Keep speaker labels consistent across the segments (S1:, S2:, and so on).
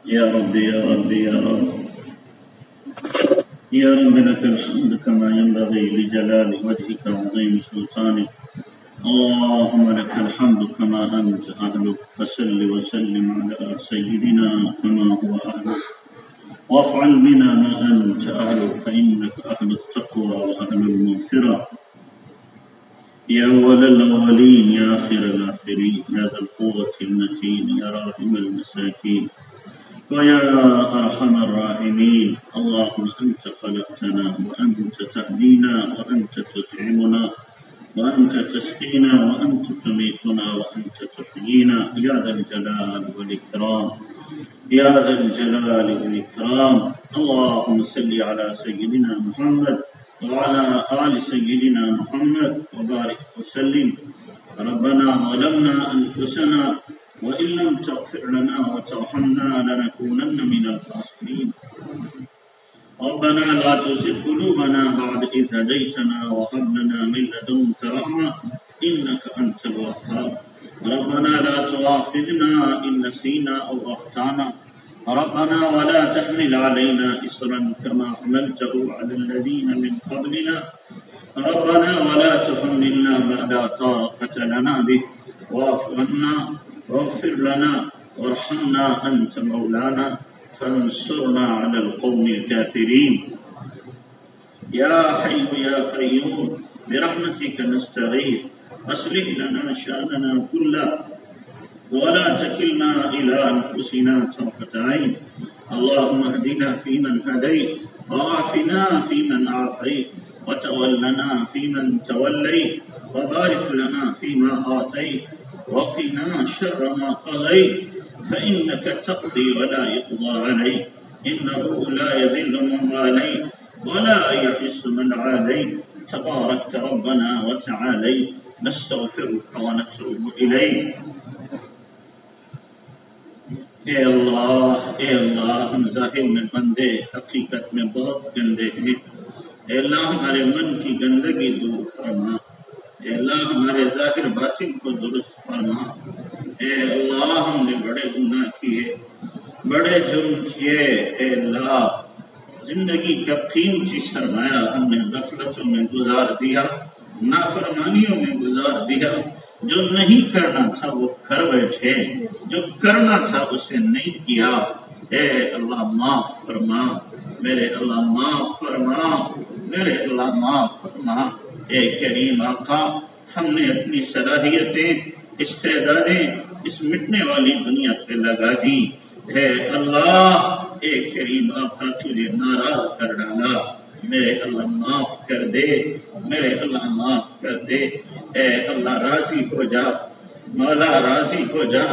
S1: يا رب يا رب يا رب يا رب، لك الحمد كما ينبغي لجلال وجهك وعظيم سلطانك. اللهم لك الحمد كما أنت أهلك، فصل وسلم على سيدنا كما هو أهلك، وافعل بنا ما أنت أهلك، فإنك أهل التقوى وأهل المغفرة. يا أول الأولين يا آخر الآخرين يا ذا القوة المتين يا راحم المساكين ويا أرحم الراحمين. اللهم أنت خلقتنا وأنت تهدينا وأنت تطعمنا وأنت تسقينا وأنت تميتنا وأنت تحيينا يا ذا الجلال والإكرام يا ذا الجلال والإكرام. اللهم صل على سيدنا محمد وعلى آل سيدنا محمد وبارك وسلم. ربنا ظلمنا أنفسنا وإن لم تغفر لنا وترحمنا لنكونن من الخاسرين. ربنا لا تزغ قلوبنا بعد إذ هديتنا وهب لنا من لدنك رحمة إنك أنت الوهاب. ربنا لا تؤاخذنا إن نسينا أو أخطأنا. ربنا ولا تحمل علينا إصرا كما حملته على الذين من قبلنا. ربنا ولا تحملنا ما لا طاقة لنا به واعف عنا واغفر لنا وارحمنا أنت مولانا فانصرنا على القوم الكافرين. يا حي يا قيوم برحمتك نستغيث أصلح لنا شأننا كله ولا تكلنا إلى أنفسنا طرفة عين. اللهم اهدنا فيمن هديت وعافنا فيمن عافيت وتولنا فيمن توليت وبارك لنا فيما آتيت وقنا شر ما قضيت فإنك تقضي ولا يقضى عليك إنه لا يذل من واليت ولا يحس من عاديت تباركت ربنا وتعاليت. نستغفرك ونتوب إليك. اے اللہ ہم ظاہر میں بندے حقیقت میں بہت گندے ہیں. اے اللہ ہمارے من کی گندگی دور فرما. اے اللہ ہمارے ظاہر باطن کو درست فرما. اے اللہ ہم نے بڑے گناہ کیے، بڑے جرم کیے. اے اللہ زندگی کا قیمتی سرمایہ ہم نے غفلتوں میں گزار دیا، نافرمانیوں میں گزار دیا. جو نہیں کرنا تھا وہ کر بیٹھے، جو کرنا تھا اسے نہیں کیا. اے اللہ معاف فرما، میرے اللہ معاف فرما، میرے اللہ معاف فرما. اے کریم آقا، ہم نے اپنی صلاحیتیں استعدادیں اس مٹنے والی دنیا پہ لگا دی. اے اللہ، اے کریم آقا تجھے ناراض کر ڈالا. میرے اللہ معاف کر دے، میرے اللہ معاف کر دے. اے اللہ راضی ہو جا، مولا راضی ہو جا.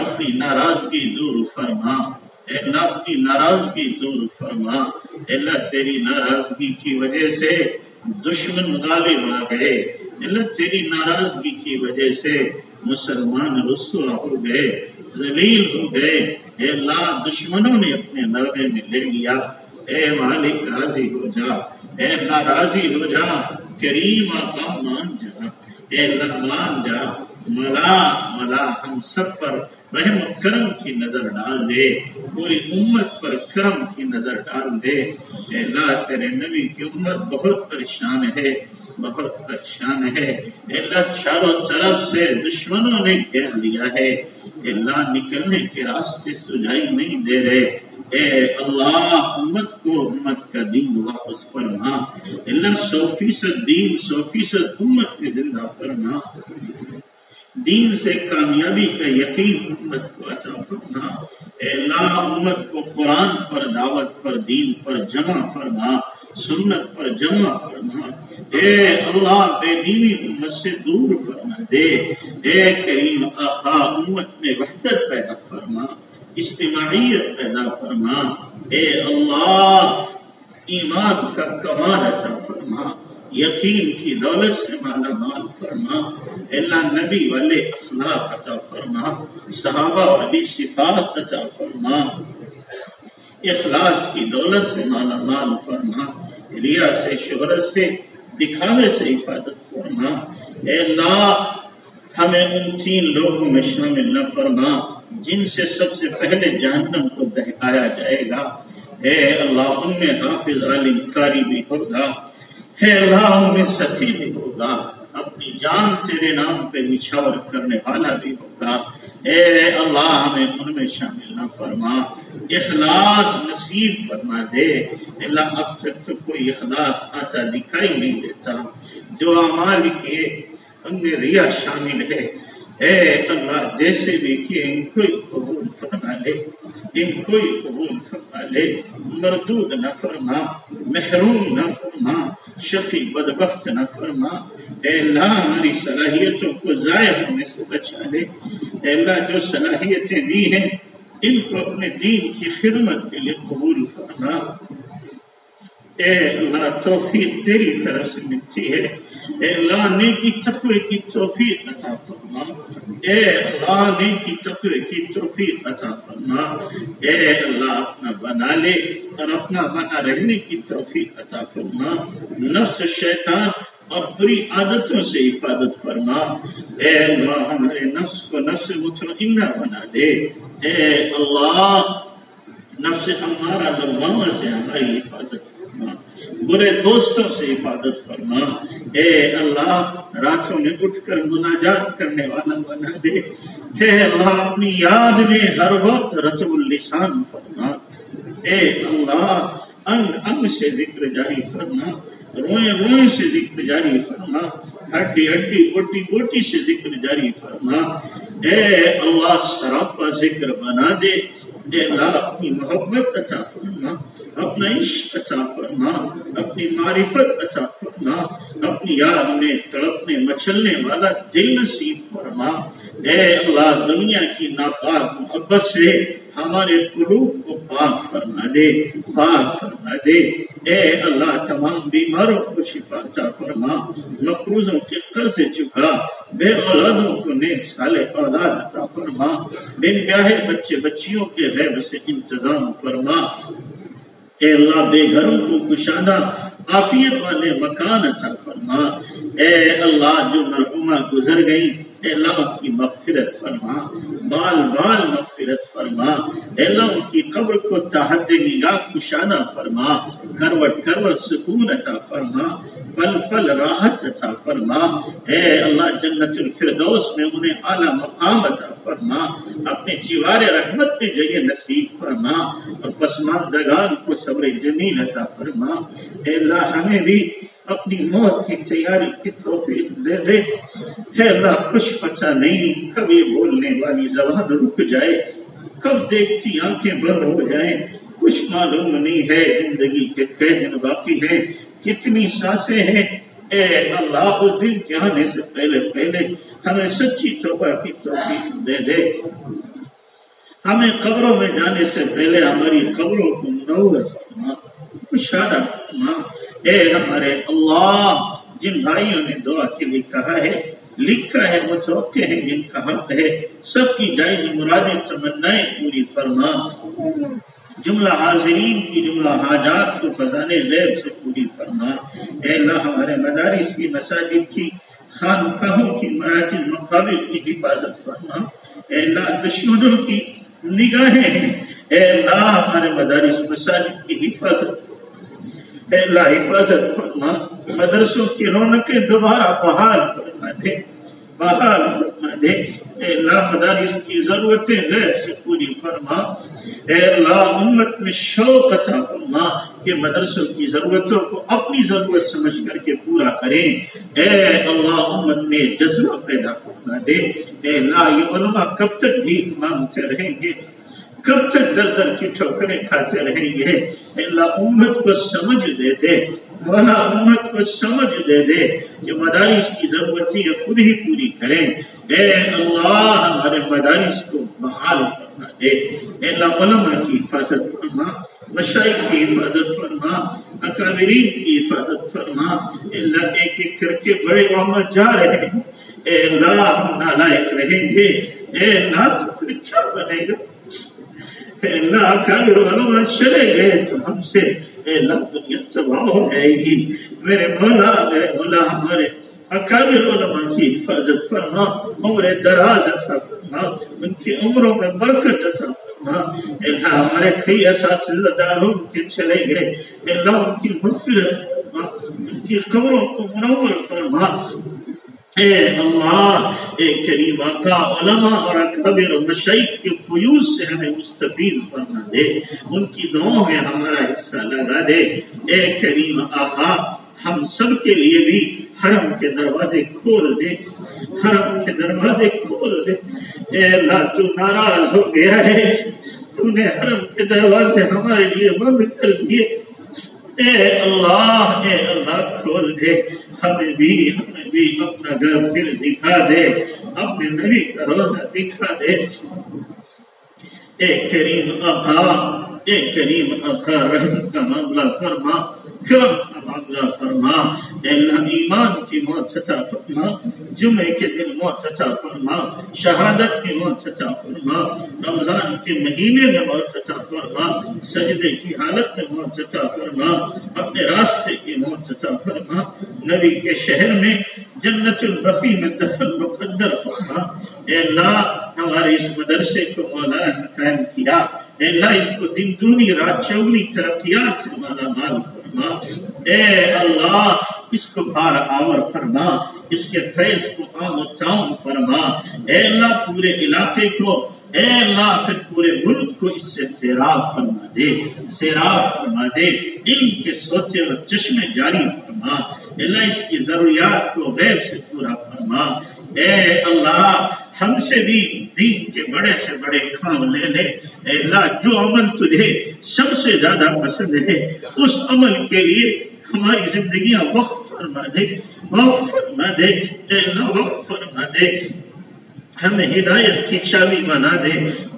S1: اپنی ناراضگی دور فرما. اے اللہ اپنی ناراضگی دور فرما. اے اللہ تیری ناراضگی کی وجہ سے دشمن غالب آ گئے. اللہ تیری ناراضگی کی وجہ سے مسلمان رسوا ہو گئے، ذلیل ہو گئے. اے اللہ دشمنوں نے اپنے نغمے میں لے لیا. اے مالک راضی ہو جا، اے اللہ راضی ہو جا. کریم آقا مان جا، اے اللہ مان جا. مولا ہم سب پر رحم و کرم کی نظر ڈال دے، پوری امت پر کرم کی نظر ڈال دے. اے اللہ تیرے نبی کی امت بہت پریشان ہے، بہت پریشان ہے. اے اللہ چاروں طرف سے دشمنوں نے گھیر لیا ہے. اے اللہ نکلنے کے راستے سجائی نہیں دے رہے. اے اللہ امت کا دین واپس فرما. اللہ 100% دین 100% امت میں زندہ فرما. دین سے کامیابی کا یقین امت کو عطا فرما. اے اللہ امت کو قرآن پر، دعوت پر، دین پر جمع فرما، سنت پر جمع فرما. اے اللہ بے دینی امت سے دور فرما دے. اے کریم آقا امت میں وحدت پیدا فرما، اجتماعیت پیدا فرما. اے اللہ ایمان کا کمال عطا فرما، یقین کی دولت سے مالا مال فرما. اے اللہ نبی والے اخلاق عطا فرما، صحابہ والی صفات عطا فرما. اخلاص کی دولت سے مالا مال فرما. ریا سے، شہرت سے، دکھاوے سے حفاظت فرما. اے اللہ ہمیں ان 3 لوگوں میں شامل نہ فرما جن سے سب سے پہلے جہنم کو دہکایا جائے گا۔ اے اللہ ان میں حافظ عالم قاری بھی ہوگا، اے اللہ ان میں سخی بھی ہوگا، اپنی جان تیرے نام پہ نچھاور کرنے والا بھی ہوگا۔ اے اللہ ہمیں ان میں شامل نہ فرما، اخلاص نصیب فرما دے۔ اللہ اب تک تو کوئی اخلاص آتا دکھائی نہیں دیتا، جو اعمال کیے ان میں ریا شامل ہے۔ اے اللہ جیسے بھی کہ ان کو قبول فرما لے، ان کو قبول فرما لے، مردود نہ فرما، محروم نہ فرما، شقی بدبخت نہ فرما۔ اے اللہ ہماری صلاحیتوں کو ضائع ہونے سے بچا لے۔ اے اللہ جو صلاحیتیں دی ہیں ان کو اپنے دین کی خدمت کے لیے قبول فرما۔ اے اللہ توفیق تیری طرف سے ملتی ہے، اے اللہ نیکی تقوی کی توفیق عطا فرما، اے اللہ نیکی تقوی کی توفیق عطا فرما۔ اے اللہ اپنا بنا لے اور اپنا بنا رہنے کی توفیق عطا فرما۔ نفس شیطان اور بری عادتوں سے حفاظت فرما۔ اے اللہ ہمارے نفس کو نفس مطمئنہ بنا دے۔ اے اللہ نفس ہمارا لوامہ سے ہماری حفاظت فرما، برے دوستوں سے حفاظت فرما۔ اے اللہ راتوں میں اٹھ کر مناجات کرنے والا بنا دے۔ اے اللہ اپنی یاد میں ہر وقت رطب اللسان فرما۔ اے اللہ انگ انگ سے ذکر جاری فرما، روئے روئے سے ذکر جاری فرما، ہڈی ہڈی بوٹی بوٹی سے ذکر جاری فرما۔ اے اللہ سراپا ذکر بنا دے۔ اے اللہ اپنی محبت عطا فرما، اپنا عشق عطا فرما، اپنی معرفت عطا فرما، اپنی یاد میں تڑپنے مچلنے والا دل نصیب فرما۔ اے اللہ دنیا کی ناپاک محبت سے ہمارے قلوب کو پاک فرما دے، پاک فرما دے۔ اے اللہ تمام بیماروں کو شفا عطا فرما، مقروضوں کے قرض چکا، بے اولادوں کو نیک صالح اولاد عطا فرما، بن بیاہے بچے بچیوں کے غیب سے انتظام فرما۔ اے اللہ بے گھروں کو کشادہ عافیت والے مکان عطا فرما۔ اے اللہ جو مرحومہ گزر گئی اے اللہ ان کی مغفرت فرما، بال بال مغفرت فرما۔ اے اللہ ان کی قبر کو تحت نگاہ کشادہ فرما، کروٹ کروٹ سکون عطا فرما، پل پل راحت عطا فرما۔ اے اللہ جنت الفردوس میں انہیں اعلیٰ مقام عطا فرما، اپنے جوار رحمت میں جگہ نصیب فرما، اور پسماندگان کو صبر جمیل عطا فرما۔ اے اللہ ہمیں بھی اپنی موت کی تیاری کی توفیق دے دے۔ اے اللہ کچھ پتہ نہیں کب یہ بولنے والی زبان رک جائے، کب دیکھتی آنکھیں بند ہو جائیں، کچھ معلوم نہیں ہے زندگی کے کئی دن باقی ہیں، کتنی سانسیں ہیں۔ اے اللہ اس دن کے آنے سے پہلے پہلے ہمیں سچی توبہ کی توفیق دے دے، ہمیں قبروں میں جانے سے پہلے ہماری قبروں کو منور فرما، کشادہ فرما۔ اے ہمارے اللہ جن بھائیوں نے دعا کے لیے کہا ہے، لکھا ہے، متوقع ہے، جن کا حق ہے، سب کی جائز مرادیں تمنائیں پوری فرما۔ جملہ حاضرین کی جملہ حاجات کو خزانے غیب سے پوری فرما۔ اے اللہ ہمارے مدارس کی، مساجد کی، خانقاہوں کی، مراکز مقابر کی حفاظت فرما۔ اے اللہ دشمنوں کی نگاہیں ہیں، اے اللہ ہمارے مدارس مساجد کی حفاظت، اے اللہ حفاظت فرما۔ مدرسوں کی رونقیں دوبارہ بحال فرما دے، بحال فرما دے۔ اے اللہ مدارس کی ضرورتیں غیر سے پوری فرما۔ اے اللہ امت میں شوق عطا فرما کہ مدرسوں کی ضرورتوں کو اپنی ضرورت سمجھ کر کے پورا کریں۔ اے اللہ امت میں جذبہ پیدا فرما دے۔ اے اللہ یہ علماء کب تک بھی مانگتے رہیں گے، کب تک در در کی ٹھوکریں کھاتے رہیں گے؟ اے اللہ امت کو سمجھ دے دے، مولا امت کو سمجھ دے دے کہ مدارس کی ضرورتیں خود ہی پوری کریں۔ اے اللہ ہمارے مدارس کو بحال فرما دے۔ اے اللہ علماء کی حفاظت فرما، مشائخ کی حفاظت فرما، اکابرین کی حفاظت فرما۔ اے اللہ ایک ایک کر کے بڑے علماء جا رہے ہیں، اے اللہ ہم نالائق رہیں گے، اے اللہ تو پھر کیا بنے گا؟ اے اللہ کل علماء چلے گئے تو ہم سے اے اللہ دنیا تباہ ہو جائے گی۔ میرے مولا ہمارے اکابر علماء کی حفاظت فرما، عمر دراز عطا فرما، ان کی عمروں میں برکت عطا فرما۔ اللہ ہمارے کئی اساتذہ داروں کے چلے گئے، اللہ ان کی مغفرت فرما، ان کی قبروں کو منور فرما۔ اے اللہ، اے کریم آقا، علماء اور اکابر اور مشائخ کے فیوض سے ہمیں مستفید فرما دے، ان کی دعاؤں میں ہمارا حصہ لگا دے۔ اے کریم آقا، ہم سب کے لیے بھی حرم کے دروازے کھول دے، حرم کے دروازے کھول دے۔ اے اللہ، تو ناراض ہو گیا ہے، تو نے حرم کے دروازے ہمارے لیے بند کر دیے۔ اے اللہ کھول دے، ہمیں بھی اپنا گھر پھر دکھا دے، اپنے نبی کا روزہ دکھا دے۔ اے کریم آقا، رحم کا معاملہ فرما، کرم کا معاملہ فرما۔ اے اللہ، ایمان کی موت عطا فرما، جمعے کے دن موت عطا فرما، شہادت کی موت عطا فرما، رمضان کے مہینے میں موت عطا فرما، سجدے کی حالت میں موت عطا فرما، اپنے راستے کی موت عطا فرما، نبی کے شہر میں جنت البقیع میں دفن مقدر فرما۔ اے اللہ، ہمارے اس مدرسے کو مولا نے قائم کیا، اے اللہ اس کو دن دونی رات چوگنی ترقیات سے مالا مال فرما۔ اے اللہ، اس کو بار آور فرما، اس کے فیض کو عام و تام فرما۔ اے اللہ، پورے علاقے کو، اے اللہ پھر پورے ملک کو اس سے سیراب فرما دے، سیراب فرما دے، علم کے سوتے اور چشمے جاری فرما۔ اے اللہ، اس کی ضروریات کو غیب سے پورا فرما۔ اے اللہ، ہم سے بھی دین کے بڑے سے بڑے کام لے لے۔ اے اللہ، جو عمل تجھے سب سے زیادہ پسند ہے اس عمل کے لیے ہماری زندگیاں وقف فرما دے، وقف فرما دے۔ اے اللہ، وقف فرما دے، ہمیں ہدایت کی چابی بنا دے،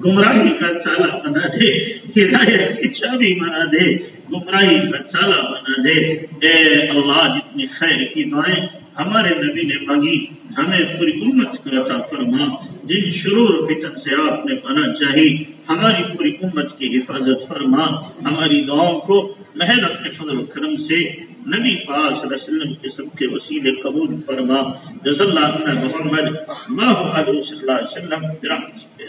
S1: گمراہی کا تالا بنا دے، ہدایت کی چابی بنا دے، گمراہی کا تالا بنا دے۔ اے اللہ، جتنی خیر کی دعائیں ہمارے نبی نے مانگی ہمیں پوری امت کو عطا فرما۔ جن شرور فتن سے آپ نے پناہ چاہی، ہماری پوری امت کی حفاظت فرما۔ ہماری دعاؤں کو محض اپنے فضل و کرم سے نبی پاک صلی اللہ علیہ وسلم کے سب کے وسیلے قبول فرما۔ جزا اللہ عنہ محمد، ما هو علیہ صلی اللہ علیہ وسلم برحمتہ۔